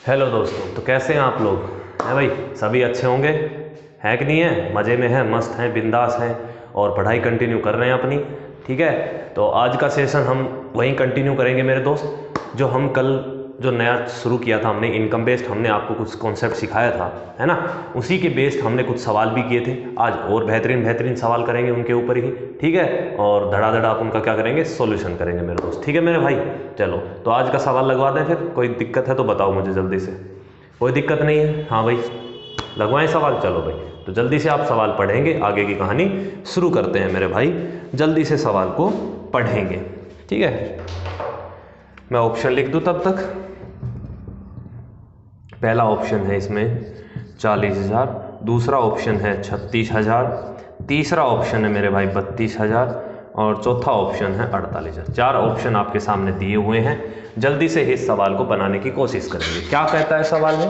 Hello दोस्तों, तो कैसे हैं आप लोग? हैं भाई, सभी अच्छे होंगे, हैं कि नहीं है? मज़े में हैं, मस्त हैं, बिंदास हैं और पढ़ाई कंटिन्यू कर रहे हैं अपनी। ठीक है, तो आज का सेशन हम वहीं कंटिन्यू करेंगे मेरे दोस्त, जो हम कल जो नया शुरू किया था हमने, इनकम बेस्ड। हमने आपको कुछ कॉन्सेप्ट सिखाया था, है ना? उसी के बेस्ड हमने कुछ सवाल भी किए थे। आज और बेहतरीन सवाल करेंगे उनके ऊपर ही। ठीक है, और धड़ाधड़ आप उनका क्या करेंगे, सॉल्यूशन करेंगे मेरे दोस्त। ठीक है मेरे भाई, चलो तो आज का सवाल लगवा दें। फिर कोई दिक्कत है तो बताओ मुझे जल्दी से। कोई दिक्कत नहीं है? हाँ भाई, लगवाएं सवाल। चलो भाई, तो जल्दी से आप सवाल पढ़ेंगे, आगे की कहानी शुरू करते हैं मेरे भाई। जल्दी से सवाल को पढ़ेंगे, ठीक है? मैं ऑप्शन लिख दूं तब तक। पहला ऑप्शन है इसमें 40,000, दूसरा ऑप्शन है 36,000, तीसरा ऑप्शन है मेरे भाई 32,000 और चौथा ऑप्शन है 48,000। 4 ऑप्शन आपके सामने दिए हुए हैं। जल्दी से इस सवाल को बनाने की कोशिश करेंगे। क्या कहता है सवाल में?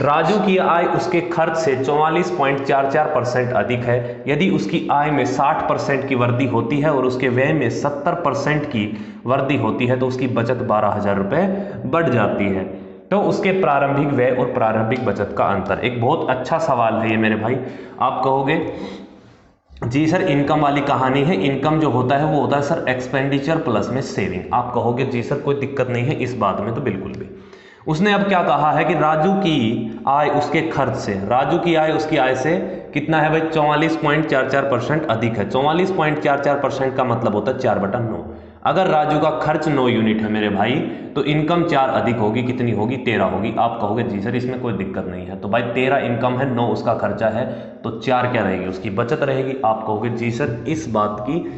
राजू की आय उसके खर्च से 44.44% अधिक है। यदि उसकी आय में 60% की वृद्धि होती है और उसके व्यय में 70% की वृद्धि होती है तो उसकी बचत 12,000 रुपये बढ़ जाती है। तो उसके प्रारंभिक व्यय और प्रारंभिक बचत का अंतर। एक बहुत अच्छा सवाल है ये मेरे भाई। आप कहोगे जी सर इनकम वाली कहानी है, इनकम जो होता है वो होता है सर एक्सपेंडिचर प्लस में सेविंग। आप कहोगे जी सर कोई दिक्कत नहीं है इस बात में, तो बिल्कुल भी। उसने अब क्या कहा है कि राजू की आय उसके खर्च से, राजू की आय उसकी आय से कितना है भाई? 44.44% अधिक है। 44.44% का मतलब होता है 4/9। अगर राजू का खर्च 9 यूनिट है मेरे भाई, तो इनकम 4 अधिक होगी। कितनी होगी? 13 होगी। आप कहोगे जी सर इसमें कोई दिक्कत नहीं है। तो भाई 13 इनकम है, 9 उसका खर्चा है, तो 4 क्या रहेगी? उसकी बचत रहेगी। आप कहोगे जी सर इस बात की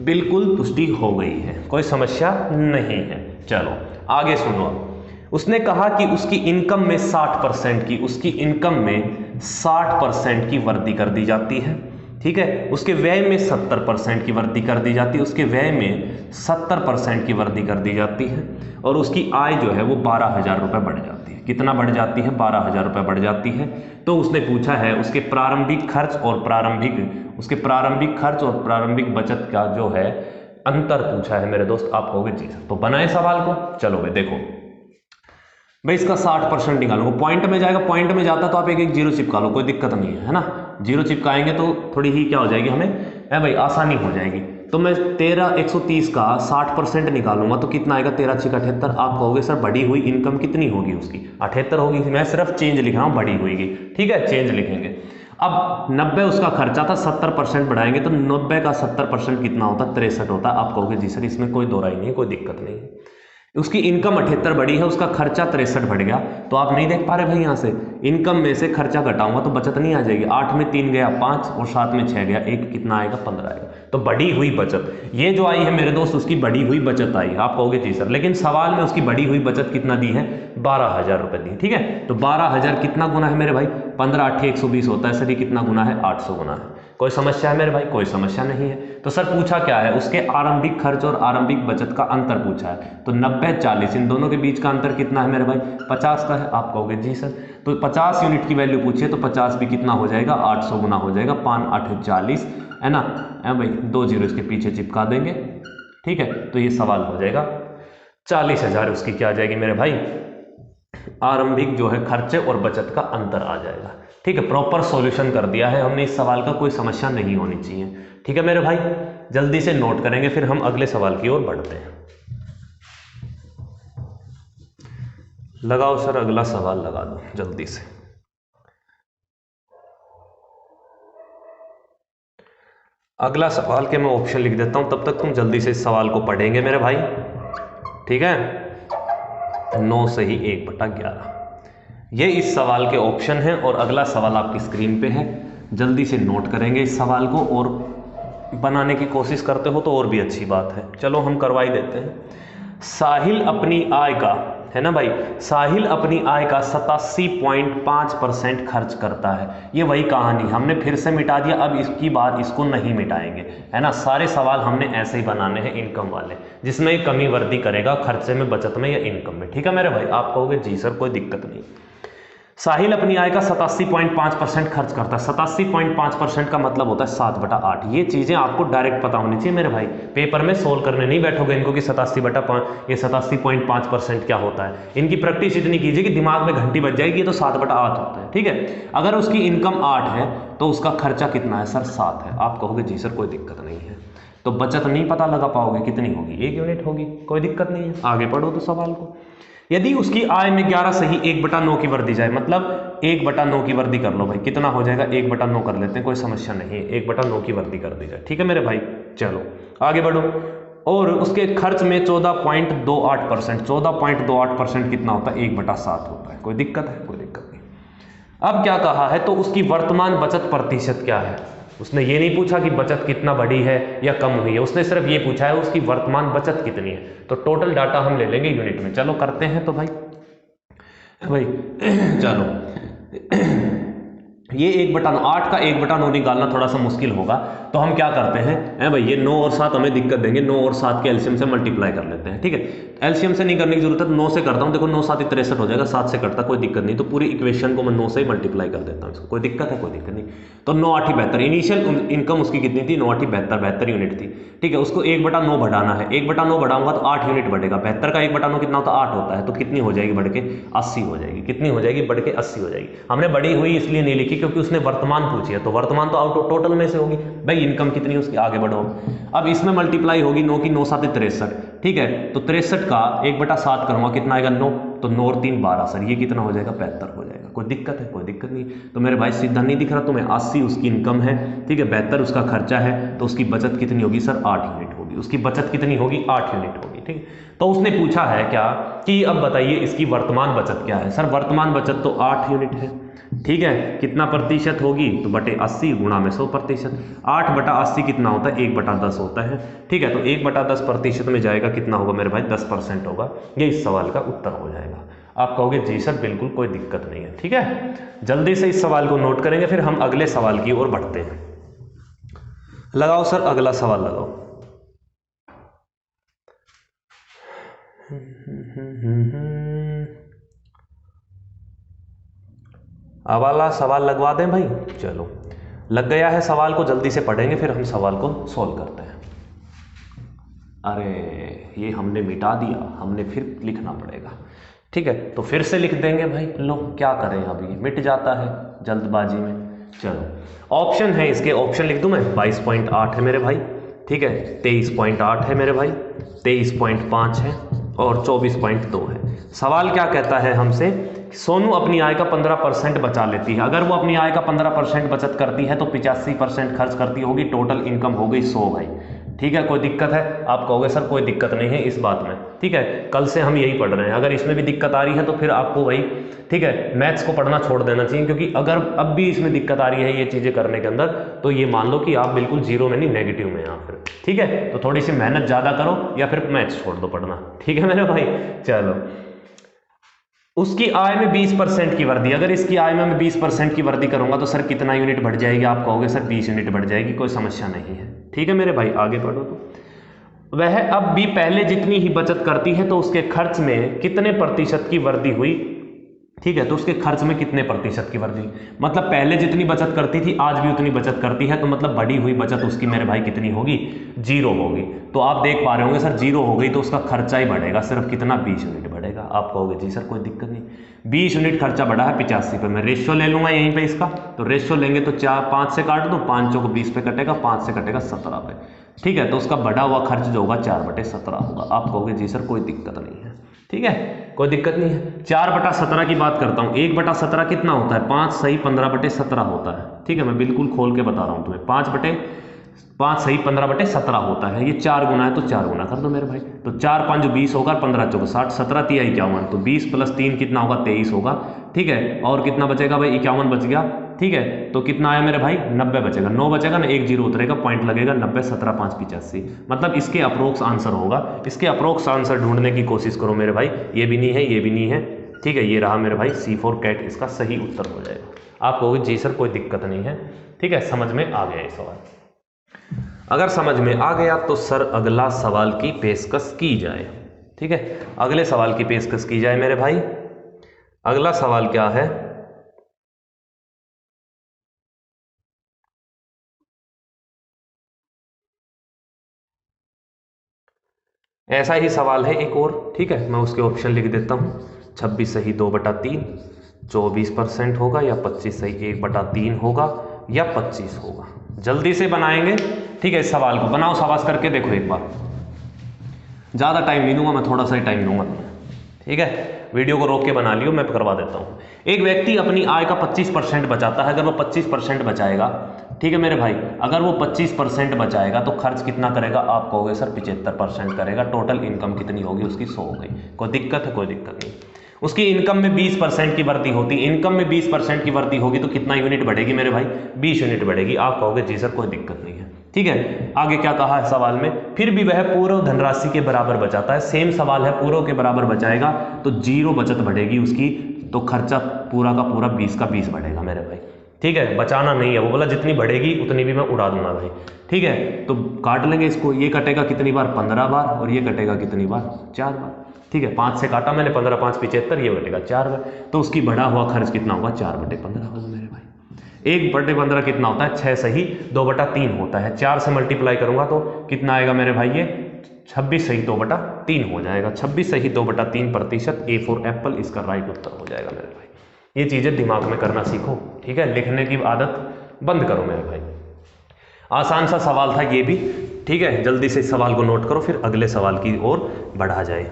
बिल्कुल पुष्टि हो गई है, कोई समस्या नहीं है। चलो आगे सुनो। उसने कहा कि उसकी इनकम में 60% की, उसकी इनकम में 60% की वृद्धि कर दी जाती है। ठीक है, उसके व्यय में 70% की वृद्धि कर दी जाती है, उसके व्यय में 70% की वृद्धि कर दी जाती है और उसकी आय जो है वो 12,000 रुपये बढ़ जाती है। कितना बढ़ जाती है? 12,000 रुपये बढ़ जाती है। तो उसने पूछा है उसके प्रारंभिक खर्च और प्रारंभिक बचत का जो है अंतर पूछा है मेरे दोस्त। आप कहोगे जी सर, तो बनाए सवाल को। चलो भाई देखो भाई, इसका 60% निकालो, पॉइंट में जाएगा। पॉइंट में जाता तो आप एक जीरो चिपका लो, कोई दिक्कत नहीं है ना? जीरो चिपकाएंगे तो थोड़ी ही क्या हो जाएगी, हमें है भाई आसानी हो जाएगी। तो मैं 13130 का 60% निकालूंगा तो कितना आएगा? 13×6 = 78। आप कहोगे सर बढ़ी हुई इनकम कितनी होगी उसकी? 78 होगी। मैं सिर्फ चेंज लिख रहा हूँ, बढ़ी हुई की। ठीक है, चेंज लिखेंगे। अब 90 उसका खर्चा था, 70% बढ़ाएंगे तो 90 का 70% कितना होता? 63 होता। आप कहोगे जी सर इसमें कोई दो राय नहीं है, कोई दिक्कत नहीं है। उसकी इनकम 78 बढ़ी है, उसका खर्चा 63 बढ़ गया। तो आप नहीं देख पा रहे भाई, यहाँ से इनकम में से खर्चा घटाऊंगा तो बचत नहीं आ जाएगी। 8 में 3 गया 5 और 7 में 6 गया 1, कितना आएगा? 15 आएगा। तो बढ़ी हुई बचत ये जो आई है मेरे दोस्त, उसकी बढ़ी हुई बचत आई। आप कहोगे जी सर, लेकिन सवाल में उसकी बढ़ी हुई बचत कितना दी है? 12,000 रुपये दी। ठीक है, तो 12,000 कितना गुना है मेरे भाई? 15 8 120 होता है सर। ये कितना गुना है? 800 गुना है। कोई समस्या है मेरे भाई? कोई समस्या नहीं है। तो सर पूछा क्या है? उसके आरंभिक खर्च और आरंभिक बचत का अंतर पूछा है। तो 90 40, इन दोनों के बीच का अंतर कितना है मेरे भाई? 50 का है। आप कहोगे जी सर, तो 50 यूनिट की वैल्यू पूछिए तो 50 भी कितना हो जाएगा? 800 गुना हो जाएगा। 5 8 40 है ना? भाई 2 जीरो इसके पीछे चिपका देंगे। ठीक है, तो ये सवाल हो जाएगा 40,000। उसकी क्या आ जाएगी मेरे भाई? आरंभिक जो है खर्चे और बचत का अंतर आ जाएगा। ठीक है, प्रॉपर सॉल्यूशन कर दिया है हमने इस सवाल का, कोई समस्या नहीं होनी चाहिए। ठीक है मेरे भाई, जल्दी से नोट करेंगे, फिर हम अगले सवाल की ओर बढ़ते हैं। लगाओ सर अगला सवाल, लगा दो जल्दी से। अगला सवाल के मैं ऑप्शन लिख देता हूं, तब तक तुम जल्दी से इस सवाल को पढ़ेंगे मेरे भाई। ठीक है, 9 सही 1/11 ये इस सवाल के ऑप्शन हैं और अगला सवाल आपकी स्क्रीन पे है। जल्दी से नोट करेंगे इस सवाल को और बनाने की कोशिश करते हो तो और भी अच्छी बात है। चलो हम करवा ही देते हैं। साहिल अपनी आय का, है ना भाई, साहिल अपनी आय का 87.5% खर्च करता है। ये वही कहानी हमने फिर से मिटा दिया, अब इसकी बात इसको नहीं मिटाएंगे, है ना? सारे सवाल हमने ऐसे ही बनाने हैं इनकम वाले, जिसमें कमी वृद्धि करेगा खर्चे में, बचत में या इनकम में। ठीक है मेरे भाई, आप कहोगे जी सर कोई दिक्कत नहीं। साहिल अपनी आय का 87.5% खर्च करता है। 87.5% का मतलब होता है 7/8। ये चीज़ें आपको डायरेक्ट पता होनी चाहिए मेरे भाई, पेपर में सोल्व करने नहीं बैठोगे इनको कि 87/5 ये 87.5% क्या होता है। इनकी प्रैक्टिस इतनी कीजिए कि दिमाग में घंटी बज जाएगी, ये तो 7/8 होता है। ठीक है, अगर उसकी इनकम 8 है तो उसका खर्चा कितना है सर? 7 है। आप कहोगे जी सर कोई दिक्कत नहीं है, तो बचत नहीं पता लगा पाओगे कितनी होगी? 1 यूनिट होगी, कोई दिक्कत नहीं है। आगे पढ़ो तो सवाल को। यदि उसकी आय में 11 सही 1/9 की वृद्धि जाए, मतलब 1/9 की वृद्धि कर लो भाई, कितना हो जाएगा? 1/9 कर लेते हैं, कोई समस्या नहीं है, 1/9 की वृद्धि कर दी जाए। ठीक है मेरे भाई, चलो आगे बढ़ो। और उसके खर्च में 14.28%, 14.28% कितना होता है? 1/7 होता है। कोई दिक्कत है? कोई दिक्कत नहीं। अब क्या कहा है, तो उसकी वर्तमान बचत प्रतिशत क्या है। उसने ये नहीं पूछा कि बचत कितना बढ़ी है या कम हुई है, उसने सिर्फ ये पूछा है उसकी वर्तमान बचत कितनी है। तो टोटल डाटा हम ले लेंगे यूनिट में। चलो करते हैं तो भाई चलो ये 1/9, 8 का 1/9 निकालना थोड़ा सा मुश्किल होगा, तो हम क्या करते हैं भाई, ये 9 और 7 हमें दिक्कत देंगे, 9 और 7 के एलसीएम से मल्टीप्लाई कर लेते हैं। ठीक है, एलसीएम से नहीं करने की जरूरत है, 9 से करता हूँ। देखो 9 7 63 हो जाएगा, 7 से करता कोई दिक्कत नहीं, तो पूरी इक्वेशन को मैं 9 से ही मल्टीप्लाई कर देता हूँ। इसको कोई दिक्कत है? कोई दिक्कत नहीं। तो 9 8 72, इनिशियल इनकम उसकी कितनी थी? 9 8 72 यूनिट थी। ठीक है, उसको 1/9 बढ़ाना है, 1/9 बढ़ाऊंगा तो 8 यूनिट बढ़ेगा। 72 का 1/9 कितना होता है? 8 होता है। तो कितनी हो जाएगी बढ़ के? 80 हो जाएगी। कितनी हो जाएगी? बढ़ के 80 हो जाएगी। हमने बढ़ी हुई इसलिए नहीं लिखी क्योंकि उसने वर्तमान पूछी है, तो वर्तमान तो आउट ऑफ टोटल में से होगी भाई। इनकम कितनी है उसकी? आगे बढ़ो। अब इसमें मल्टीप्लाई होगी 9 की 9 7 63। ठीक है, तो 63 का 1/7 करूंगा, कितना आएगा? 9। तो 9 और 3 12 सर, ये कितना हो जाएगा? 75 हो जाएगा। कोई दिक्कत है? कोई दिक्कत नहीं। तो मेरे भाई सीधा नहीं दिख रहा तुम्हें? 80 उसकी इनकम है, ठीक है, 72 उसका खर्चा है, तो उसकी बचत कितनी होगी सर? 8 यूनिट होगी। उसकी बचत कितनी होगी? 8 यूनिट होगी। ठीक है, तो उसने पूछा है क्या कि अब बताइए इसकी वर्तमान बचत क्या है। सर वर्तमान बचत तो 8 यूनिट है। ठीक है, कितना प्रतिशत होगी? तो बटे 80 गुणा में 100%। 8/80 कितना होता है? 1/10 होता है। ठीक है, तो 1/10% में जाएगा, कितना होगा मेरे भाई? 10% होगा। ये इस सवाल का उत्तर हो जाएगा। आप कहोगे जी सर बिल्कुल कोई दिक्कत नहीं है। ठीक है, जल्दी से इस सवाल को नोट करेंगे, फिर हम अगले सवाल की ओर बढ़ते हैं। लगाओ सर अगला सवाल लगाओ। अब वाला सवाल लगवा दें भाई। चलो लग गया है सवाल को, जल्दी से पढ़ेंगे फिर हम सवाल को सॉल्व करते हैं। अरे ये हमने मिटा दिया, हमने फिर लिखना पड़ेगा। ठीक है, तो फिर से लिख देंगे भाई। लो क्या करें, अब ये मिट जाता है जल्दबाजी में। चलो ऑप्शन है इसके, ऑप्शन लिख दूं मैं। 22.8 है मेरे भाई। ठीक है, 23.8 है मेरे भाई, 23.5 है और 24.2 है। सवाल क्या कहता है हमसे? सोनू अपनी आय का 15% बचा लेती है। अगर वो अपनी आय का 15% बचत करती है तो 85% खर्च करती होगी। टोटल इनकम हो गई 100 भाई। ठीक है, कोई दिक्कत है? आप कहोगे सर कोई दिक्कत नहीं है इस बात में। ठीक है, कल से हम यही पढ़ रहे हैं। अगर इसमें भी दिक्कत आ रही है तो फिर आपको भाई, ठीक है, मैथ्स को पढ़ना छोड़ देना चाहिए, क्योंकि अगर अब भी इसमें दिक्कत आ रही है ये चीज़ें करने के अंदर, तो ये मान लो कि आप बिल्कुल जीरो में नहीं, नेगेटिव में यहाँ फिर। ठीक है, तो थोड़ी सी मेहनत ज़्यादा करो या फिर मैथ्स छोड़ दो पढ़ना। ठीक है मेरे भाई, चलो। उसकी आय में 20% की वृद्धि, अगर इसकी आय में मैं 20% की वृद्धि करूंगा तो सर कितना यूनिट बढ़ जाएगी? आप कहोगे सर 20 यूनिट बढ़ जाएगी, कोई समस्या नहीं है। ठीक है मेरे भाई, आगे बढ़ो। तो वह अब भी पहले जितनी ही बचत करती है तो उसके खर्च में कितने प्रतिशत की वृद्धि हुई? ठीक है, तो उसके खर्च में कितने प्रतिशत की वृद्धि? मतलब पहले जितनी बचत करती थी आज भी उतनी बचत करती है, तो मतलब बढ़ी हुई बचत उसकी मेरे भाई कितनी होगी? 0 होगी। तो आप देख पा रहे होंगे सर 0 हो गई तो उसका खर्चा ही बढ़ेगा, सिर्फ कितना? 20 यूनिट बढ़ेगा। आप कहोगे जी सर कोई दिक्कत नहीं, 20 यूनिट खर्चा बढ़ा है 85 पे। मैं रेशियो ले लूंगा यहीं पे इसका, तो रेशियो लेंगे तो 5 से काट दो, 5 को 20 पे कटेगा, 5 से कटेगा 17 पे। ठीक है, तो उसका बढ़ा हुआ खर्च जो होगा 4/17 होगा। आप कहोगे जी सर कोई दिक्कत नहीं है। ठीक है, कोई दिक्कत नहीं है। 4/17 की बात करता हूँ। 1/17 कितना होता है? 5 सही 15/17 होता है। ठीक है, मैं बिल्कुल खोल के बता रहा हूँ तुम्हें। 5 सही 15/17 होता है। ये 4 गुना है तो 4 गुना कर दो मेरे भाई। तो 4 5 20 होगा, 15 चौक 60, 17 तिया 51, तो 20 + 3 कितना होगा? 23 होगा। ठीक है, और कितना बचेगा भाई? 51 बच गया। ठीक है, तो कितना आया मेरे भाई? 90 बचेगा। 9 बचेगा ना, 1 0 उतरेगा, पॉइंट लगेगा 90, 17 5 85। मतलब इसके अप्रोक्स आंसर होगा। इसके अप्रोक्स आंसर ढूंढने की कोशिश करो मेरे भाई। ये भी नहीं है, ये भी नहीं है। ठीक है, ये रहा मेरे भाई C4 कैट, इसका सही उत्तर हो जाएगा। आप कहोगे जी सर कोई दिक्कत नहीं है। ठीक है, समझ में आ गया ये सवाल। अगर समझ में आ गया तो सर अगला सवाल की पेशकश की जाए। ठीक है, अगले सवाल की पेशकश की जाए मेरे भाई। अगला सवाल क्या है? ऐसा ही सवाल है एक और, ठीक है, मैं उसके ऑप्शन लिख देता हूँ। 26 सही 2/3, 24% होगा, या 25 सही 1/3 होगा, या 25 होगा। जल्दी से बनाएंगे, ठीक है। इस सवाल को बनाओ, शाबाश करके देखो एक बार। ज़्यादा टाइम नहीं दूंगा मैं, थोड़ा सा ही टाइम दूंगा, ठीक है। वीडियो को रोक के बना लियो, मैं करवा देता हूँ। एक व्यक्ति अपनी आय का 25% बचाता है। अगर वो 25% बचाएगा, ठीक है मेरे भाई, अगर वो 25% बचाएगा तो खर्च कितना करेगा? आप कहोगे सर 75% करेगा। टोटल इनकम कितनी होगी उसकी? 100 हो गई। कोई दिक्कत है? कोई दिक्कत नहीं। उसकी इनकम में 20% की वृद्धि होती, इनकम में 20% की वृद्धि होगी तो कितना यूनिट बढ़ेगी मेरे भाई? 20 यूनिट बढ़ेगी। आप कहोगे जी सर कोई दिक्कत नहीं है, ठीक है। आगे क्या कहा है सवाल में? फिर भी वह पूर्व धनराशि के बराबर बचाता है। सेम सवाल है, पूर्व के बराबर बचाएगा तो 0 बचत बढ़ेगी उसकी, तो खर्चा पूरा का पूरा 20 का 20 बढ़ेगा मेरे भाई, ठीक है। बचाना नहीं है, वो बोला जितनी बढ़ेगी उतनी भी मैं उड़ा दूंगा भाई, ठीक है। तो काट लेंगे इसको, ये कटेगा कितनी बार? 15 बार, और ये कटेगा कितनी बार? 4 बार, ठीक है। 5 से काटा मैंने, 15 5 75, ये कटेगा 4 बार। तो उसकी बढ़ा हुआ खर्च कितना होगा? 4/15 होगा मेरे भाई। 1/15 कितना होता है? 6 सही 2/3 होता है। 4 से मल्टीप्लाई करूंगा तो कितना आएगा मेरे भाई? ये 26 सही 2/3 हो जाएगा। 26 सही 2/3%। A फॉर एप्पल इसका राइट उत्तर हो जाएगा मेरे भाई। ये चीज़ें दिमाग में करना सीखो, ठीक है। लिखने की आदत बंद करो मेरे भाई। आसान सा सवाल था ये भी, ठीक है। जल्दी से इस सवाल को नोट करो, फिर अगले सवाल की ओर बढ़ा जाए।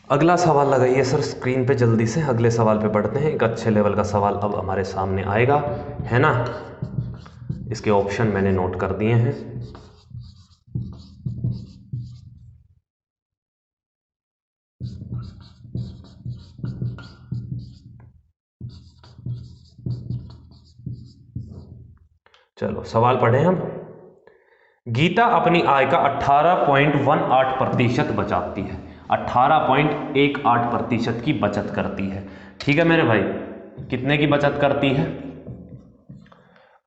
अगला सवाल लगाइए सर स्क्रीन पे, जल्दी से अगले सवाल पे बढ़ते हैं। एक अच्छे लेवल का सवाल अब हमारे सामने आएगा, है ना। इसके ऑप्शन मैंने नोट कर दिए हैं। चलो सवाल पढ़ें हम। गीता अपनी आय का 18.18% बचाती है। 18.18% की बचत करती है, ठीक है मेरे भाई। कितने की बचत करती है?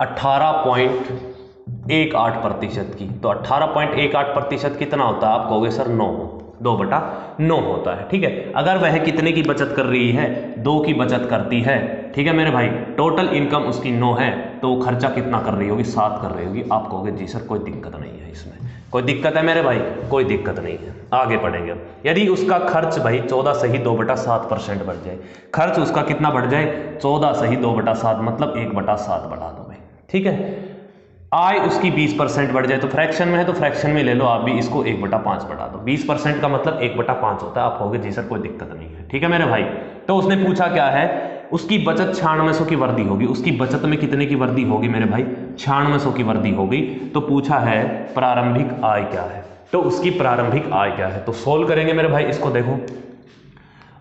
18.18% की। तो 18.18% कितना होता है? आप कहोगे सर 9, 2/9 होता है, ठीक है। अगर वह कितने की बचत कर रही है? 2 की बचत करती है, ठीक है मेरे भाई। टोटल इनकम उसकी 9 है, तो खर्चा कितना कर रही होगी? 7 कर रही होगी। आप कहोगे जी सर कोई दिक्कत नहीं है इसमें। कोई दिक्कत है मेरे भाई? कोई दिक्कत नहीं है। आगे पढ़ेंगे। यदि उसका खर्च भाई 14 सही 2/7% बढ़ जाए, खर्च उसका कितना बढ़ जाए? 14 सही 2/7, मतलब 1/7 बढ़ा दो भाई, ठीक है। आय उसकी 20% बढ़ जाए, तो फ्रैक्शन में है तो फ्रैक्शन में ले लो आप भी, इसको 1/5 बढ़ा दो। 20% का मतलब 1/5 होता है। आप कहोगे जी सर कोई दिक्कत नहीं है, ठीक है मेरे भाई। तो उसने पूछा क्या है? उसकी बचत 9600 की वृद्धि होगी। उसकी बचत में कितने की वृद्धि होगी मेरे भाई? 9600 की वृद्धि होगी। तो पूछा है प्रारंभिक आय क्या है, तो उसकी प्रारंभिक आय क्या है। तो सोल्व करेंगे मेरे भाई इसको। देखो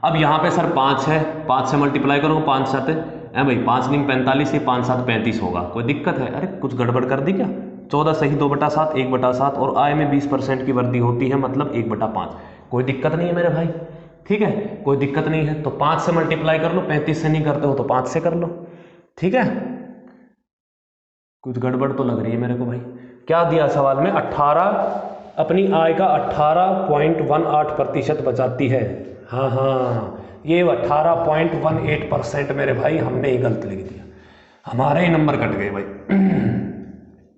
अब यहाँ पे सर 5 है, 5 से मल्टीप्लाई करो, 5 7 है भाई, 5 9 45, ये 5 7 35 होगा। कोई दिक्कत है? अरे कुछ गड़बड़ कर दी क्या? 14 सही 2/7, 1/7, और आय में 20% की वृद्धि होती है, मतलब 1/5। कोई दिक्कत नहीं है मेरे भाई, ठीक है, कोई दिक्कत नहीं है। तो 5 से मल्टीप्लाई कर लो, 35 से नहीं करते हो तो 5 से कर लो, ठीक है। कुछ गड़बड़ तो लग रही है मेरे को भाई। क्या दिया सवाल में? 18, अपनी आय का 18.18% बचाती है। हाँ हाँ, ये 18.18% मेरे भाई हमने ही गलत लिख दिया, हमारे ही नंबर कट गए भाई।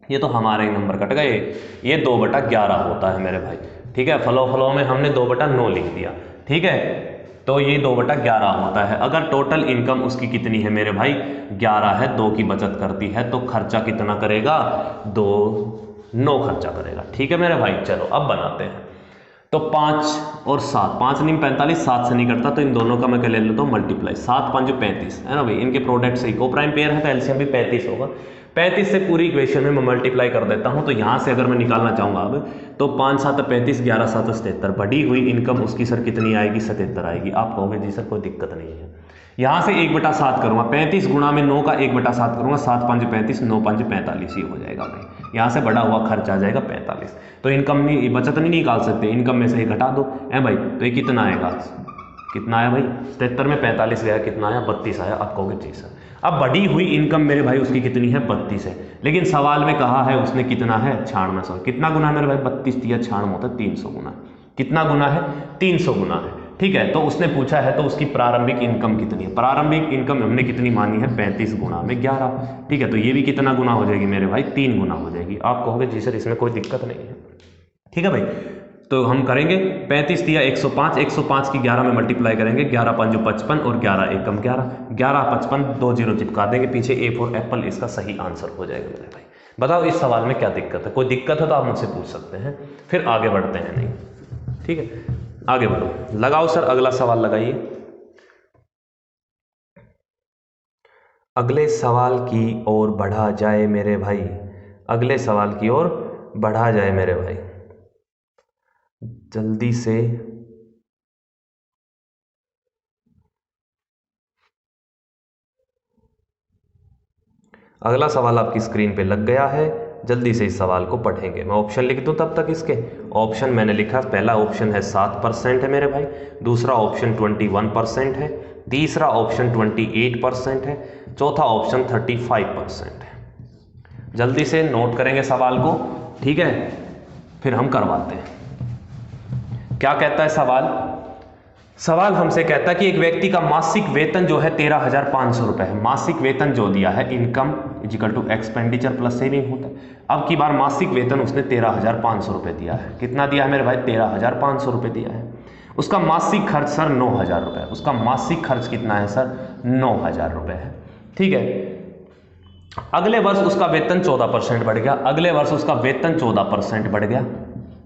ये तो हमारे ही नंबर कट गए। ये 2/11 होता है मेरे भाई, ठीक है। फलो में हमने 2/9 लिख दिया, ठीक है। तो ये 2/11 होता है। अगर टोटल इनकम उसकी कितनी है मेरे भाई? 11 है, 2 की बचत करती है, तो खर्चा कितना करेगा? 9 खर्चा करेगा, ठीक है मेरे भाई। चलो अब बनाते हैं। तो 5 और 7, 5 9 45, 7 से नहीं करता, तो इन दोनों का मैं क्या ले लेता हूँ? मल्टीप्लाई। 7 5 35 है ना भाई, इनके प्रोडक्ट से ही को प्राइम पेयर है तो एलसीएम भी 35 होगा। 35 से पूरी इक्वेशन में मैं मल्टीप्लाई कर देता हूँ। तो यहाँ से अगर मैं निकालना चाहूँगा अब, तो 5 7 35, 11 7 77, बढ़ी हुई इनकम उसकी सर कितनी आएगी? 77 आएगी। आप कहोगे जी सर कोई दिक्कत नहीं है। यहाँ से 1/7 करूँगा, 35 गुणा में 9 का 1/7 करूँगा, 7 5 35, 9 5 45 ही हो जाएगा भाई। यहाँ से बढ़ा हुआ खर्च आ जाएगा 45। तो इनकम नहीं, बचत नहीं निकाल सकते, इनकम में से ही घटा दो है भाई। तो ये कितना आएगा? कितना आया भाई? 77 में 45 गया, कितना आया? 32 आया। आप कहोगे जी सर। अब बढ़ी हुई इनकम मेरे भाई उसकी कितनी है? 32 है, लेकिन सवाल में कहा है उसने कितना है? 9600। कितना गुना है मेरे भाई? 32 दिया 96 होता है 300 गुना। कितना गुना है? 300 गुना है, ठीक है। तो उसने पूछा है तो उसकी प्रारंभिक इनकम कितनी है? प्रारंभिक इनकम हमने कितनी मानी है? 35 गुना में 11, ठीक है। तो ये भी कितना गुना हो जाएगी मेरे भाई? 3 गुना हो जाएगी। आप कहोगे जी सर इसमें कोई दिक्कत नहीं है, ठीक है भाई। तो हम करेंगे 35 दिया 105, 105 की 11 में मल्टीप्लाई करेंगे, 11 5 55 और 11 एकम 11, 11 55 2 जीरो चिपका देंगे पीछे, ए फॉर एप्पल इसका सही आंसर हो जाएगा मेरे भाई। बताओ इस सवाल में क्या दिक्कत है? कोई दिक्कत है तो आप मुझसे पूछ सकते हैं, फिर आगे बढ़ते हैं। नहीं ठीक है, आगे बढ़ो। लगाओ सर अगला सवाल लगाइए। अगले सवाल की ओर बढ़ा जाए मेरे भाई, अगले सवाल की ओर बढ़ा जाए मेरे भाई, जल्दी से। अगला सवाल आपकी स्क्रीन पे लग गया है, जल्दी से इस सवाल को पढ़ेंगे। मैं ऑप्शन लिख दूं तब तक इसके। ऑप्शन मैंने लिखा, पहला ऑप्शन है 7% है मेरे भाई, दूसरा ऑप्शन 21% है, तीसरा ऑप्शन 28% है, चौथा ऑप्शन 35% है। जल्दी से नोट करेंगे सवाल को, ठीक है, फिर हम करवाते हैं। क्या कहता है सवाल? सवाल हमसे कहता है कि एक व्यक्ति का मासिक वेतन जो है 13,500 रुपए है। मासिक वेतन जो दिया है, income is equal to expenditure plus saving होता है। अब की बार मासिक वेतन उसने 13,500 रुपए दिया है। कितना दिया है मेरे भाई? 13,500 रुपए दिया है। उसका मासिक खर्च सर 9,000 रुपए है। उसका मासिक खर्च कितना है सर? 9,000 रुपए है। ठीक है, अगले वर्ष उसका वेतन 14% बढ़ गया। अगले वर्ष उसका वेतन 14% बढ़ गया।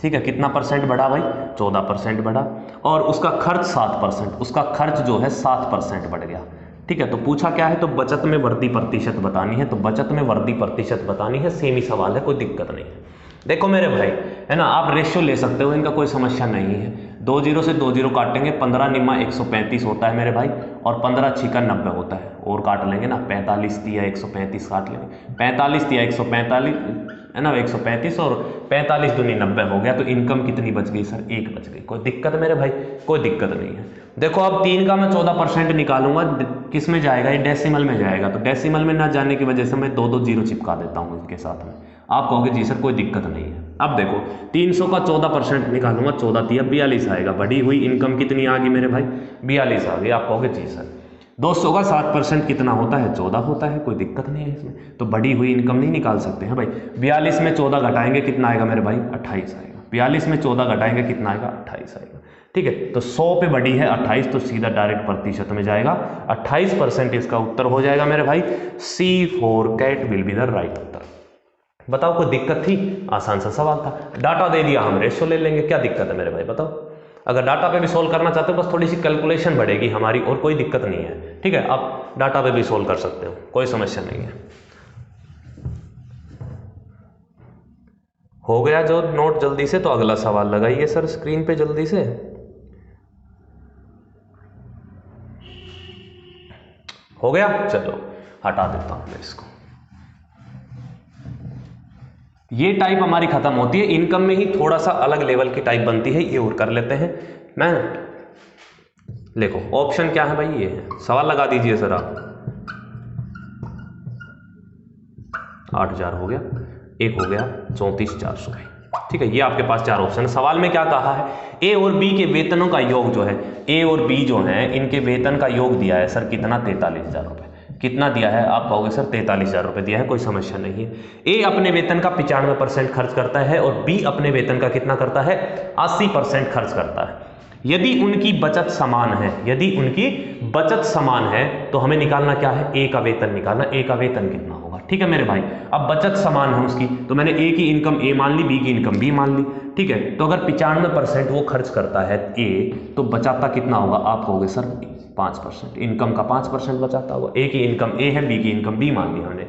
ठीक है, कितना परसेंट बढ़ा भाई? 14% बढ़ा। और उसका खर्च 7%, उसका खर्च जो है 7% बढ़ गया। ठीक है, तो पूछा क्या है? तो बचत में वृद्धि प्रतिशत बतानी है। तो बचत में वृद्धि प्रतिशत बतानी है, सेम ही सवाल है, कोई दिक्कत नहीं है। देखो मेरे भाई, है ना, आप रेशियो ले सकते हो, इनका कोई समस्या नहीं है। 2 जीरो से 2 जीरो काटेंगे, 15 निम्मा 135 होता है मेरे भाई, और 15 छिका 90 होता है। और काट लेंगे ना, 45 दिया 135 काट लेंगे, 45 दिया 145 है ना, 135 और 45 दूनी 90 हो गया। तो इनकम कितनी बच गई सर? 1 बच गई। कोई दिक्कत मेरे भाई? कोई दिक्कत नहीं है। देखो अब 3 का मैं 14% निकालूंगा, किस में जाएगा? ये डेसिमल में जाएगा। तो डेसिमल में ना जाने की वजह से मैं 2 जीरो चिपका देता हूँ इसके साथ में। आप कहोगे जी सर कोई दिक्कत नहीं है। अब देखो 300 का 14% निकालूंगा, 14 दिया 42 आएगा। बढ़ी हुई इनकम कितनी आ गई मेरे भाई? 42 आ गई। आप कहोगे जी सर 200 का 7% कितना होता है? 14 होता है। कोई दिक्कत नहीं है इसमें। तो बढ़ी हुई इनकम नहीं निकाल सकते हैं भाई। 42 में 14 घटाएंगे कितना आएगा मेरे भाई? 28 आएगा। 42 में 14 घटाएंगे कितना आएगा? 28 आएगा। ठीक है, तो 100 पे बढ़ी है 28, तो सीधा डायरेक्ट प्रतिशत में जाएगा। 28% इसका उत्तर हो जाएगा मेरे भाई। C for cat will be the right उत्तर। बताओ कोई दिक्कत थी? आसान सा सवाल था। डाटा दे दिया, हम रेशियो ले लेंगे, क्या दिक्कत है मेरे भाई? बताओ। अगर डाटा पे भी सोल्व करना चाहते हो, बस थोड़ी सी कैलकुलेशन बढ़ेगी हमारी, और कोई दिक्कत नहीं है। ठीक है, आप डाटा पे भी सोल्व कर सकते हो, कोई समस्या नहीं है। हो गया जो नोट जल्दी से? तो अगला सवाल लगाइए सर स्क्रीन पे जल्दी से। हो गया? चलो हटा देता हूं मैं इसको। ये टाइप हमारी खत्म होती है। इनकम में ही थोड़ा सा अलग लेवल की टाइप बनती है, ये और कर लेते हैं। मैं देखो ऑप्शन क्या है भाई? ये है। सवाल लगा दीजिए सर आप। 8,000 हो गया, एक हो गया 34,400। ठीक है, ये आपके पास 4 ऑप्शन है। सवाल में क्या कहा है? ए और बी के वेतनों का योग जो है, ए और बी जो है इनके वेतन का योग दिया है सर कितना? 43,000 रुपए। कितना दिया है? आप कहोगे सर 43,000 रुपए दिया है, कोई समस्या नहीं है। ए अपने वेतन का 95% खर्च करता है और बी अपने वेतन का कितना करता है? 80% खर्च करता है। यदि उनकी बचत समान है, यदि उनकी बचत समान है तो हमें निकालना क्या है? ए का वेतन निकालना। ए का वेतन कितना होगा? ठीक है मेरे भाई, अब बचत समान है उसकी, तो मैंने ए की इनकम ए मान ली, बी की इनकम बी मान ली। ठीक है, तो अगर 95% वो खर्च करता है ए, तो बचाता कितना होगा? आप कहोगे सर 5%। इनकम का 5% बचाता होगा। ए की इनकम ए है, बी की इनकम बी मान ली हमने।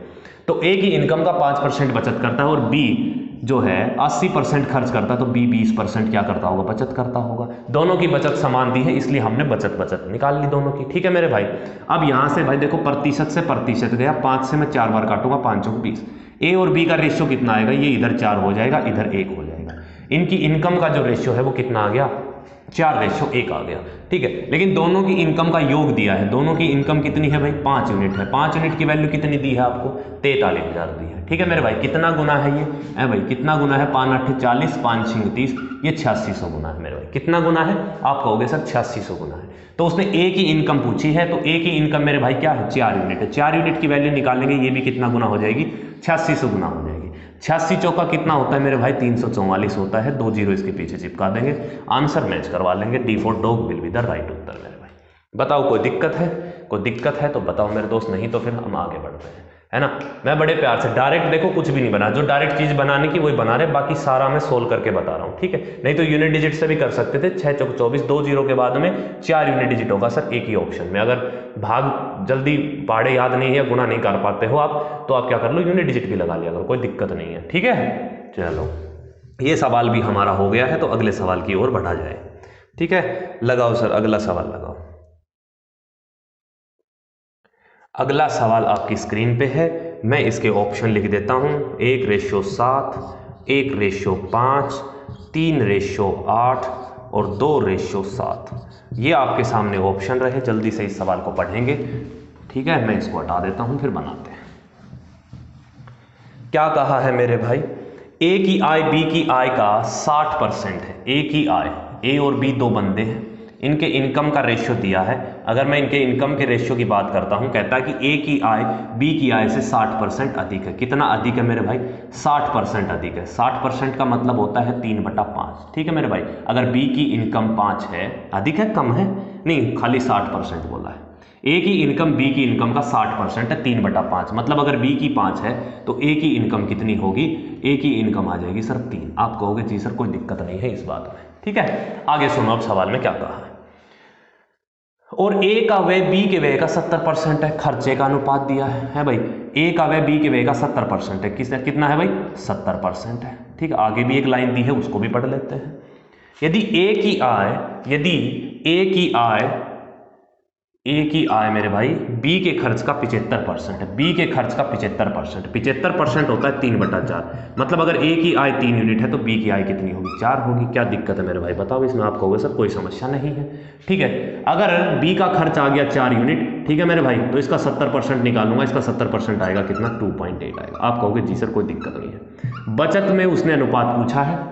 तो ए की इनकम का 5% बचत करता है और बी जो है 80% खर्च करता है, तो बी 20% क्या करता होगा? बचत करता होगा। दोनों की बचत समान दी है, इसलिए हमने बचत निकाल ली दोनों की। ठीक है मेरे भाई, अब यहां से भाई देखो प्रतिशत से प्रतिशत गया, 5 से मैं 4 बार काटूंगा, 5 चौक 20। ए और बी का रेशियो कितना आएगा? ये इधर 4 हो जाएगा, इधर 1 हो जाएगा। इनकी इनकम का जो रेशियो है वो कितना आ गया? 4:1 आ गया। ठीक है, लेकिन दोनों की इनकम का योग दिया है। दोनों की इनकम कितनी है भाई? 5 यूनिट है। 5 यूनिट की वैल्यू कितनी दी है आपको? 43,000 दी है। ठीक है मेरे भाई, कितना गुना है ये? है भाई कितना गुना है? 5 8 40, 5 6 30, ये 8600 गुना है मेरे भाई। कितना गुना है? आप कहोगे सर 8600 गुना है। तो उसने ए की इनकम पूछी है, तो ए की इनकम मेरे भाई क्या है? 4 यूनिट है। 4 यूनिट की वैल्यू निकालेंगे, ये भी कितना गुना हो जाएगी? 86 से गुना हो जाएगी। 86 चौका कितना होता है मेरे भाई 344 होता है, 2 जीरो इसके पीछे चिपका देंगे, आंसर मैच करवा लेंगे। D for dog will be the right उत्तर मेरे भाई। बताओ कोई दिक्कत है? कोई दिक्कत है तो बताओ मेरे दोस्त, नहीं तो फिर हम आगे बढ़ते हैं, है ना। मैं बड़े प्यार से डायरेक्ट देखो कुछ भी नहीं बना, जो डायरेक्ट चीज बनाने की वही बना रहे, बाकी सारा मैं सोल्व करके बता रहा हूँ, ठीक है। नहीं तो यूनिट डिजिट से भी कर सकते थे, 6 चौक 24, 2 जीरो के बाद में 4 यूनिट डिजिट होगा सर एक ही ऑप्शन में। अगर भाग जल्दी पहाड़े याद नहीं है, गुणा नहीं कर पाते हो आप, तो आप क्या कर लो यूनिट डिजिट भी लगा लिया करो, कोई दिक्कत नहीं है, ठीक है। चलो ये सवाल भी हमारा हो गया है, तो अगले सवाल की ओर बढ़ा जाए, ठीक है। लगाओ सर अगला सवाल लगाओ। अगला सवाल आपकी स्क्रीन पे है, मैं इसके ऑप्शन लिख देता हूँ। 1:7, 1:5, 3:8 और 2:7। ये आपके सामने ऑप्शन रहे, जल्दी से इस सवाल को पढ़ेंगे, ठीक है। मैं इसको हटा देता हूँ, फिर बनाते हैं। क्या कहा है मेरे भाई, ए की आय बी की आय का 60% है। ए की आय, ए और बी दो बंदे हैं, इनके इनकम का रेशियो दिया है। अगर मैं इनके इनकम के रेशियो की बात करता हूं, कहता है कि ए की आय बी की आय से 60% अधिक है। कितना अधिक है मेरे भाई? 60% अधिक है। 60% का मतलब होता है 3/5, ठीक है मेरे भाई। अगर बी की इनकम 5 है, अधिक है कम है? नहीं, खाली 60% बोला है। ए की इनकम बी की इनकम का 60% है, 3/5। मतलब अगर बी की 5 है तो ए की इनकम कितनी होगी? ए की इनकम आ जाएगी सर 3। आप कहोगे जी सर कोई दिक्कत नहीं है इस बात में, ठीक है। आगे सुनो अब सवाल में क्या कहा है। और ए का व्यय बी के व्यय का 70% है, खर्चे का अनुपात दिया है भाई। ए का व्यय बी के व्यय का 70% है, कितना है भाई? 70% है, ठीक है। आगे भी एक लाइन दी है, उसको भी पढ़ लेते हैं। यदि ए की आय मेरे भाई बी के खर्च का 75% है। बी के खर्च का 75% होता है 3/4। मतलब अगर ए की आय 3 यूनिट है तो बी की आय कितनी होगी? 4 होगी। क्या दिक्कत है मेरे भाई? बताओ इसमें। आप कहोगे सर कोई समस्या नहीं है, ठीक है। अगर बी का खर्च आ गया 4 यूनिट, ठीक है मेरे भाई, तो इसका 70% निकालूंगा, इसका 70% आएगा कितना? 2.8 आएगा। आप कहोगे जी सर कोई दिक्कत नहीं है। बचत में उसने अनुपात पूछा है,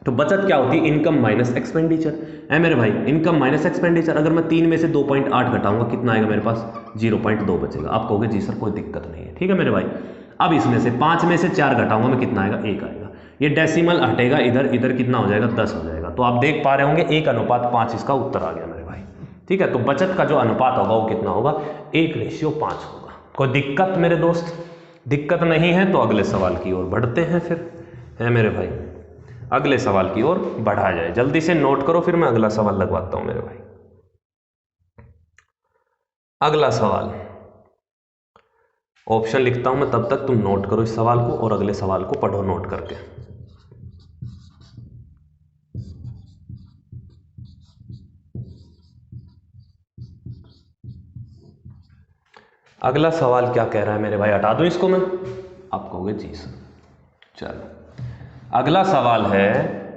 तो बचत क्या होती है? इनकम माइनस एक्सपेंडिचर है मेरे भाई। इनकम माइनस एक्सपेंडिचर, अगर मैं 3 में से 2.8 घटाऊंगा, कितना आएगा मेरे पास? 0.2 बचेगा। आप कहोगे जी सर कोई दिक्कत नहीं है, ठीक है मेरे भाई। अब इसमें से 5 में से 4 घटाऊंगा मैं, कितना आएगा? 1 आएगा। ये डेसिमल हटेगा इधर, इधर कितना हो जाएगा? 10 हो जाएगा। तो आप देख पा रहे होंगे 1:5 इसका उत्तर आ गया मेरे भाई, ठीक है। तो बचत का जो अनुपात होगा वो कितना होगा? 1:5 होगा। कोई दिक्कत मेरे दोस्त? दिक्कत नहीं है तो अगले सवाल की ओर बढ़ते हैं फिर, है मेरे भाई। अगले सवाल की ओर बढ़ा जाए, जल्दी से नोट करो, फिर मैं अगला सवाल लगवाता हूं मेरे भाई। अगला सवाल ऑप्शन लिखता हूं मैं, तब तक तुम नोट करो इस सवाल को और अगले सवाल को पढ़ो नोट करके। अगला सवाल क्या कह रहा है मेरे भाई? हटा दूं इसको मैं? आप कहोगे जी सर। चलो अगला सवाल है,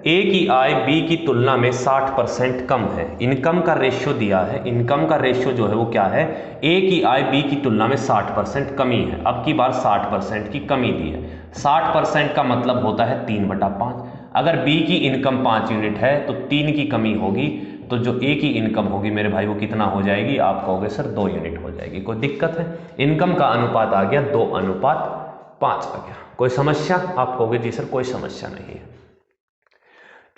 ए की आय बी की तुलना में 60% कम है। इनकम का रेशियो दिया है। इनकम का रेशियो जो है वो क्या है? ए की आय बी की तुलना में 60% कमी है। अब की बार 60% की कमी दी है। 60% का मतलब होता है 3/5। अगर बी की इनकम 5 यूनिट है तो 3 की कमी होगी, तो जो ए की इनकम होगी मेरे भाई वो कितना हो जाएगी? आप कहोगे सर 2 यूनिट हो जाएगी। कोई दिक्कत है? इनकम का अनुपात आ गया 2:5 आ गया। कोई समस्या? आप कहोगे जी सर कोई समस्या नहीं है।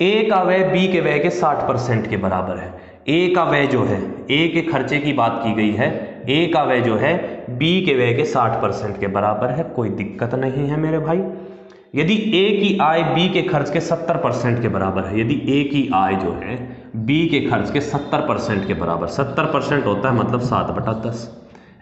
ए का व्यय बी के व्यय के 60% के बराबर है। ए का व्यय जो है, ए के खर्चे की बात की गई है, ए का व्यय जो है बी के व्यय के 60% के बराबर है। कोई दिक्कत नहीं है मेरे भाई। यदि ए की आय बी के खर्च के 70% के बराबर है, यदि ए की आय जो है बी के खर्च के 70% के बराबर, 70% होता है मतलब 7/10,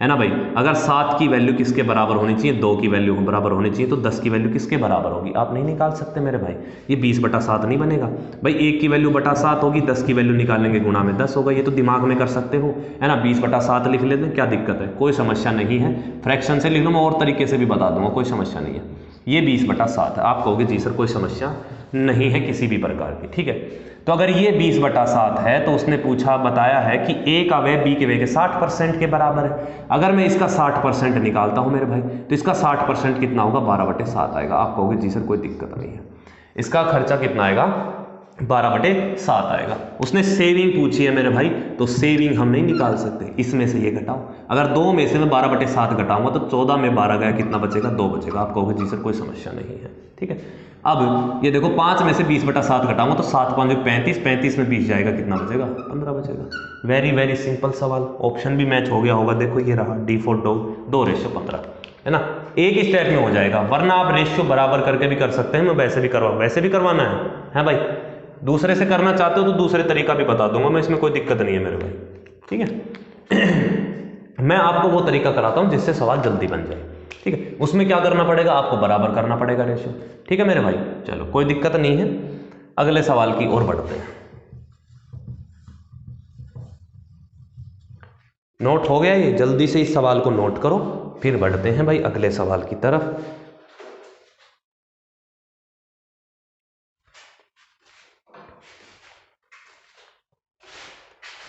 है ना भाई। अगर 7 की वैल्यू किसके बराबर होनी चाहिए? 2 की वैल्यू बराबर होनी चाहिए, तो 10 की वैल्यू किसके बराबर होगी? आप नहीं निकाल सकते मेरे भाई, ये 20/7 नहीं बनेगा भाई। 1 की वैल्यू 7 होगी, 10 की वैल्यू निकालेंगे, गुणा में 10 होगा। ये तो दिमाग में कर सकते हो, है ना। 20/7 लिख लेते हैं, क्या दिक्कत है? कोई समस्या नहीं है। फ्रैक्शन से लिख लो, मैं और तरीके से भी बता दूंगा, कोई समस्या नहीं है। ये 20/7 है। आप कहोगे जी सर कोई समस्या नहीं है किसी भी प्रकार की, ठीक है। तो अगर ये 20/7 है तो उसने पूछा, बताया है कि ए का व्यय बी के व्यय के 60% के बराबर है। अगर मैं इसका 60% निकालता हूं मेरे भाई, तो इसका 60% कितना होगा? 12/7 आएगा। आप कहोगे जी सर कोई दिक्कत नहीं है। इसका खर्चा कितना आएगा? 12/7 आएगा। उसने सेविंग पूछी है मेरे भाई, तो सेविंग हम नहीं निकाल सकते, इसमें से ये घटाओ। अगर 2 में से मैं 12/7 घटाऊंगा तो 14 में 12 गया, कितना बचेगा? 2 बचेगा। आप कहोगे जी सर कोई समस्या नहीं है, ठीक है। अब ये देखो 5 में से 20/7 घटाऊंगा तो 7 5 35, 35 में 20 जाएगा, कितना बचेगा? 15 बचेगा। वेरी वेरी सिंपल सवाल। ऑप्शन भी मैच हो गया होगा, देखो ये रहा D4 2:15, है ना। एक ही स्टेप में हो जाएगा, वरना आप रेशियो बराबर करके भी कर सकते हैं। मैं वैसे भी करवाना है भाई। दूसरे से करना चाहते हो तो दूसरे तरीका भी बता दूंगा मैं, इसमें कोई दिक्कत नहीं है मेरे भाई, ठीक है। मैं आपको वो तरीका कराता हूं जिससे सवाल जल्दी बन जाए, ठीक है। उसमें क्या करना पड़ेगा? आपको बराबर करना पड़ेगा रेशियो, ठीक है मेरे भाई। चलो कोई दिक्कत नहीं है, अगले सवाल की ओर बढ़ते हैं। नोट हो गया ये? जल्दी से इस सवाल को नोट करो, फिर बढ़ते हैं भाई अगले सवाल की तरफ।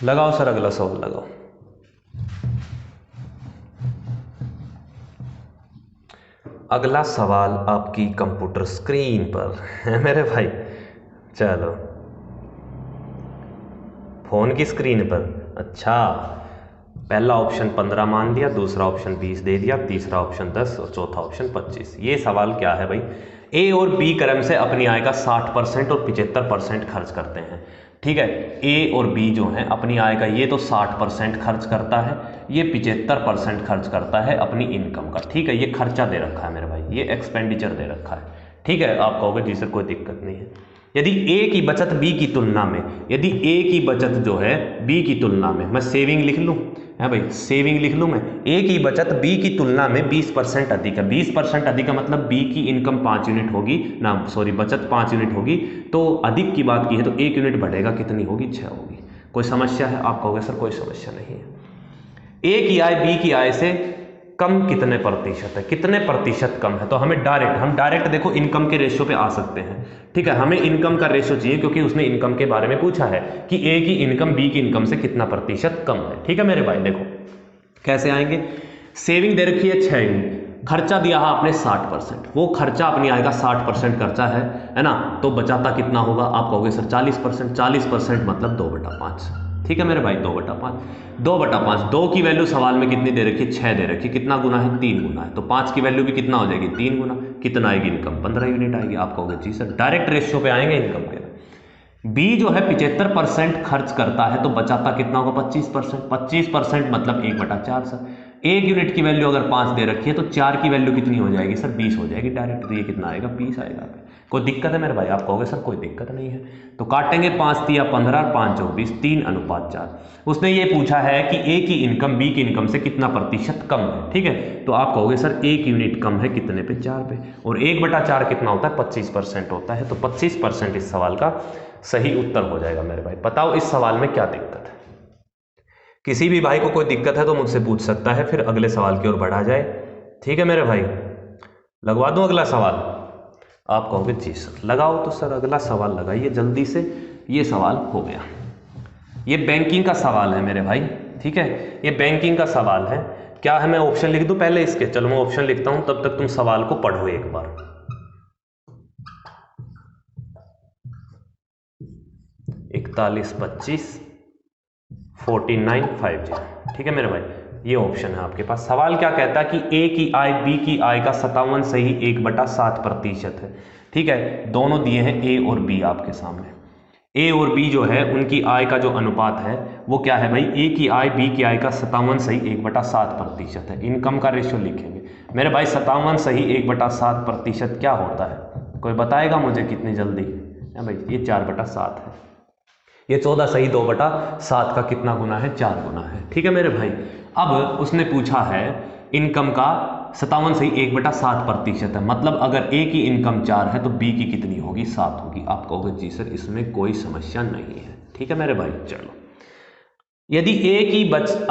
लगाओ सर अगला सवाल लगाओ। अगला सवाल आपकी कंप्यूटर स्क्रीन पर है मेरे भाई। चलो फोन की स्क्रीन पर। अच्छा, पहला ऑप्शन 15 मान लिया, दूसरा ऑप्शन 20 दे दिया, तीसरा ऑप्शन 10 और चौथा ऑप्शन 25। ये सवाल क्या है भाई? ए और बी क्रम से अपनी आय का 60% और 75% खर्च करते हैं, ठीक है। ए और बी जो है अपनी आय का, ये तो 60% खर्च करता है, ये 75% खर्च करता है अपनी इनकम का, ठीक है। ये खर्चा दे रखा है मेरे भाई, ये एक्सपेंडिचर दे रखा है, ठीक है। आप कहोगे जी सर कोई दिक्कत नहीं है। यदि ए की बचत बी की तुलना में, यदि ए की बचत जो है बी की तुलना में, मैं सेविंग लिख लूँ, है भाई, सेविंग लिख लूँ मैं। ए की बचत बी की तुलना में 20% अधिक है। 20% अधिक है मतलब बी की इनकम 5 यूनिट होगी ना, सॉरी बचत 5 यूनिट होगी, तो अधिक की बात की है तो 1 यूनिट बढ़ेगा, कितनी होगी? 6 होगी। कोई समस्या है? आप कहोगे सर कोई समस्या नहीं है। ए की आय बी की आय से कम कितने प्रतिशत है? कितने प्रतिशत कम है? तो हम डायरेक्ट देखो इनकम के रेशियो पे आ सकते हैं, ठीक है। हमें इनकम का रेशियो चाहिए क्योंकि उसने इनकम के बारे में पूछा है कि ए की इनकम बी की इनकम से कितना प्रतिशत कम है, ठीक है मेरे भाई। देखो कैसे आएंगे। सेविंग दे रखी है 6 यूनिट, खर्चा दिया है आपने 60%, वो खर्चा अपनी आय का 60% खर्चा है ना, तो बचाता कितना होगा? आप कहोगे सर 40%। 40% मतलब 2/5, ठीक है मेरे भाई, 2/5। 2/5, 2 की वैल्यू सवाल में कितनी दे रखी है? 6 दे रखी है। कितना गुना है? 3 गुना है। तो 5 की वैल्यू भी कितना हो जाएगी? 3 गुना। कितना आएगी इनकम? 15 यूनिट आएगी। आप कहोगे जी सर डायरेक्ट रेशियो पे आएंगे इनकम के। बी जो है 75% खर्च करता है, तो बचाता कितना होगा? 25%। 25% मतलब 1/4 सर। 1 यूनिट की वैल्यू अगर 5 दे रखी है तो 4 की वैल्यू कितनी हो जाएगी सर? 20 हो जाएगी डायरेक्ट। तो ये कितना आएगा? 20 आएगा। कोई दिक्कत है मेरे भाई? आप कहोगे सर कोई दिक्कत नहीं है। तो काटेंगे 5 तिया 15 और 5 चौक 20, 3:4। उसने ये पूछा है कि ए की इनकम बी की इनकम से कितना प्रतिशत कम है, ठीक है। तो आप कहोगे सर 1 यूनिट कम है, कितने पे? 4 पे। और 1/4 कितना होता है? 25% होता है। तो 25% इस सवाल का सही उत्तर हो जाएगा मेरे भाई। बताओ इस सवाल में क्या दिक्कत है? किसी भी भाई को कोई दिक्कत है तो मुझसे पूछ सकता है, फिर अगले सवाल की ओर बढ़ा जाए, ठीक है मेरे भाई। लगवा दूं अगला सवाल? आप कहोगे जी सर लगाओ। तो सर अगला सवाल लगाइए जल्दी से। ये सवाल हो गया, ये बैंकिंग का सवाल है मेरे भाई, ठीक है। ये बैंकिंग का सवाल है। क्या है, मैं ऑप्शन लिख दूं पहले इसके? चलो मैं ऑप्शन लिखता हूं, तब तक तुम सवाल को पढ़ो एक बार। 4125 4950, ठीक है मेरे भाई। ये ऑप्शन है आपके पास। सवाल क्या कहता है कि ए की आय बी की आय का 57 सही 1/7% है, ठीक है। दोनों दिए हैं ए और बी आपके सामने। ए और बी जो है उनकी आय का जो अनुपात है वो क्या है भाई? ए की आय बी की आय का 57 सही 1/7% है। इनकम का रेशियो लिखेंगे मेरे भाई। 57 सही 1/7% क्या होता है? कोई बताएगा मुझे कितनी जल्दी? है भाई ये 4/7 है। ये 14 सही 2/7 का कितना गुना है? 4 गुना है, ठीक है मेरे भाई। अब उसने पूछा है इनकम का 57 सही 1/7% है, मतलब अगर ए की इनकम 4 है तो बी की कितनी होगी? 7 होगी। आप कहोगे जी सर इसमें कोई समस्या नहीं है, ठीक है मेरे भाई। चलो, यदि ए की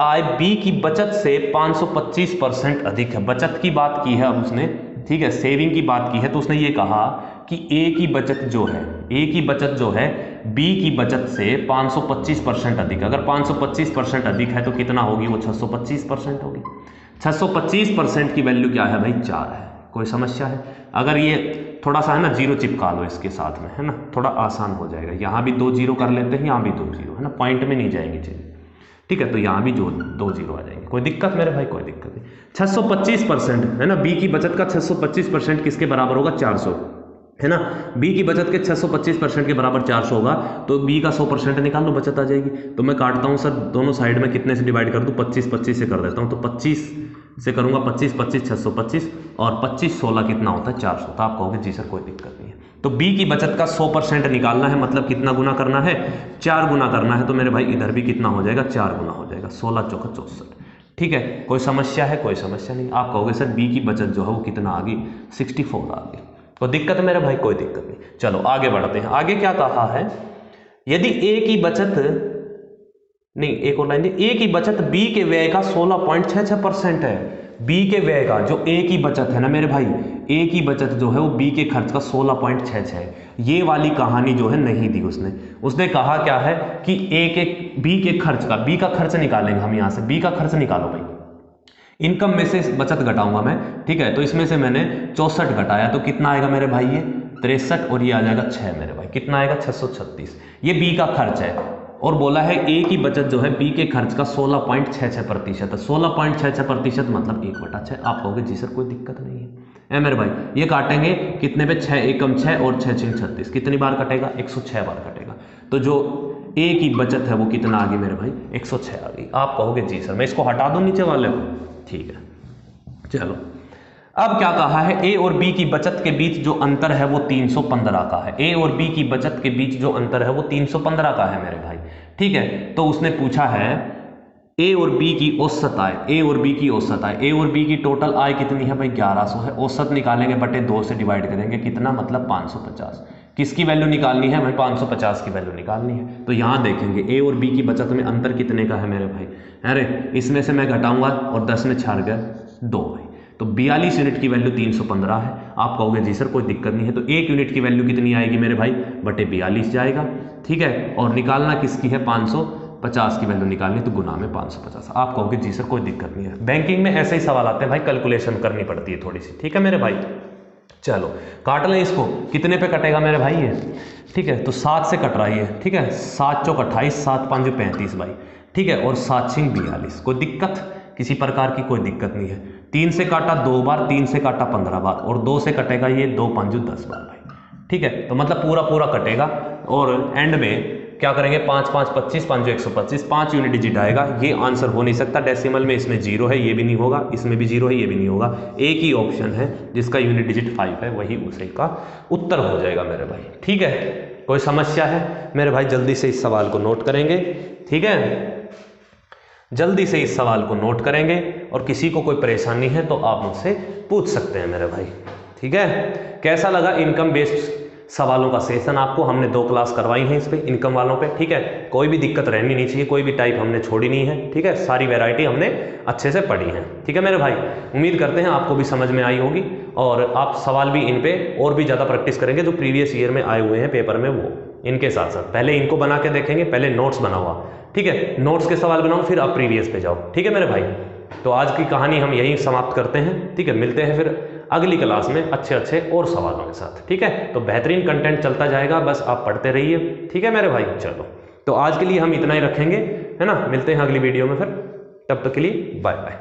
आय बी की बचत से 525% अधिक है, बचत की बात की है अब उसने, ठीक है, सेविंग की बात की है, तो उसने ये कहा कि ए की बचत जो है, ए की बचत जो है बी की बचत से 525% अधिक। अगर 525% अधिक है तो कितना होगी? वो 625% होगी। 625% की वैल्यू क्या है भाई? 4 है। कोई समस्या है? अगर ये थोड़ा सा है ना जीरो चिपका लो इसके साथ में, है ना, थोड़ा आसान हो जाएगा। यहाँ भी 2 जीरो कर लेते हैं, यहाँ भी 2 जीरो, है ना, पॉइंट में नहीं जाएंगे चलिए, ठीक है। तो यहाँ भी जो 2 जीरो आ जाएंगे, कोई दिक्कत मेरे भाई, कोई दिक्कत नहीं। 625% है ना, बी की बचत का 625% किसके बराबर होगा, 400, है ना। बी की बचत के 625% के बराबर 400 होगा, तो बी का 100% निकाल लो, बचत आ जाएगी। तो मैं काटता हूँ सर दोनों साइड में, कितने से डिवाइड कर दूँ, 25 से कर देता हूँ। तो 25 से करूँगा, 25 625 और 25 16 कितना होता है, 400। तो आप कहोगे जी सर कोई दिक्कत नहीं है। तो बी की बचत का 100% निकालना है, मतलब कितना गुना करना है, 4 गुना करना है। तो मेरे भाई इधर भी कितना हो जाएगा, 4 गुना हो जाएगा, 16 चौका 64, ठीक है। कोई समस्या है, कोई समस्या नहीं। आप कहोगे सर बी की बचत जो है वो कितना आ गई, 64 आ गई। कोई दिक्कत है मेरे भाई, कोई दिक्कत नहीं। चलो आगे बढ़ते हैं। आगे क्या कहा है, यदि ए की बचत, नहीं एक और लाइन दी, ए की बचत बी के व्यय का 16.66% है। बी के व्यय का, जो ए की बचत है ना मेरे भाई, ए की बचत जो है वो बी के खर्च का 16.66 है। ये वाली कहानी जो है नहीं दी उसने कहा क्या है कि ए के बी के खर्च का, बी का खर्च निकालेंगे हम यहाँ से, बी का खर्च निकालो भाई। इनकम में से बचत घटाऊंगा मैं, ठीक है। तो इसमें से मैंने 64 घटाया, तो कितना आएगा मेरे भाई, ये 63 और ये आ जाएगा 6 मेरे भाई, कितना आएगा 636। ये बी का खर्च है, और बोला है ए की बचत जो है बी के खर्च का 16.66% है। 16.66% मतलब 1/6। आप कहोगे जी सर कोई दिक्कत नहीं है मेरे भाई। ये काटेंगे कितने पे, 6 एकम 6 और 6 6 36, कितनी बार कटेगा, 106 बार कटेगा। तो जो ए की बचत है वो कितना आ गई मेरे भाई, 106 आ गई। आप कहोगे जी सर मैं इसको हटा दूं नीचे वाले को, ठीक है। चलो अब क्या कहा है, ए और बी की बचत के बीच जो अंतर है वो 315 का है। ए और बी की बचत के बीच जो अंतर है वो 315 का है मेरे भाई, ठीक है। तो उसने पूछा है ए और बी की औसत आय, ए और बी की औसत आय, ए और बी की टोटल आय कितनी है भाई, 1100 है। औसत निकालेंगे, बटे 2 से डिवाइड करेंगे, कितना मतलब 550। किसकी वैल्यू निकालनी है भाई, 550 की वैल्यू निकालनी है। तो यहाँ देखेंगे ए और बी की बचत में अंतर कितने का है मेरे भाई, अरे इसमें से मैं घटाऊंगा और 10 में 4 गया 2 भाई। तो 42 यूनिट की वैल्यू 315 है। आप कहोगे जी सर कोई दिक्कत नहीं है। तो 1 यूनिट की वैल्यू कितनी आएगी मेरे भाई, बटे 42 जाएगा, ठीक है। और निकालना किसकी है, 550 की वैल्यू निकालनी, तो गुना में 550। आप कहोगे जी सर कोई दिक्कत नहीं है। बैंकिंग में ऐसे ही सवाल आते हैं भाई, कैलकुलेशन करनी पड़ती है थोड़ी सी, ठीक है मेरे भाई। चलो काट लें इसको, कितने पे कटेगा मेरे भाई ये, ठीक है। तो 7 से कट रही है, ठीक है। 7 चौक 28, 7 5 35 भाई, ठीक है। और 7 6 42, कोई दिक्कत, किसी प्रकार की कोई दिक्कत नहीं है। 3 से काटा 2 बार, 3 से काटा 15 बार, और 2 से कटेगा ये 2 5 10 बार भाई, ठीक है। तो मतलब पूरा कटेगा, और एंड में क्या करेंगे, 5 5 25, 5 125, 5 यूनिट डिजिट आएगा। ये आंसर हो नहीं सकता डेसिमल में, इसमें 0 है, ये भी नहीं होगा, इसमें भी 0 है, ये भी नहीं होगा। एक ही ऑप्शन है जिसका यूनिट डिजिट 5 है, वही उसी का उत्तर हो जाएगा मेरे भाई, ठीक है। कोई समस्या है मेरे भाई, जल्दी से इस सवाल को नोट करेंगे, ठीक है। जल्दी से इस सवाल को नोट करेंगे, और किसी को कोई परेशानी है तो आप मुझसे पूछ सकते हैं मेरे भाई, ठीक है। कैसा लगा इनकम बेस्ड सवालों का सेशन, आपको हमने 2 क्लास करवाई हैं इस पे, इनकम वालों पे, ठीक है। कोई भी दिक्कत रहनी नहीं चाहिए, कोई भी टाइप हमने छोड़ी नहीं है, ठीक है। सारी वैरायटी हमने अच्छे से पढ़ी है, ठीक है मेरे भाई। उम्मीद करते हैं आपको भी समझ में आई होगी, और आप सवाल भी इन पे और भी ज़्यादा प्रैक्टिस करेंगे, जो प्रीवियस ईयर में आए हुए हैं पेपर में, वो इनके साथ साथ पहले इनको बना के देखेंगे, पहले नोट्स बना हुआ, ठीक है। नोट्स के सवाल बनाओ, फिर आप प्रीवियस पे जाओ, ठीक है मेरे भाई। तो आज की कहानी हम यहीं समाप्त करते हैं, ठीक है। मिलते हैं फिर अगली क्लास में अच्छे और सवालों के साथ, ठीक है। तो बेहतरीन कंटेंट चलता जाएगा, बस आप पढ़ते रहिए, ठीक है मेरे भाई। चलो तो आज के लिए हम इतना ही रखेंगे, है ना। मिलते हैं अगली वीडियो में फिर, तब तक के लिए बाय बाय।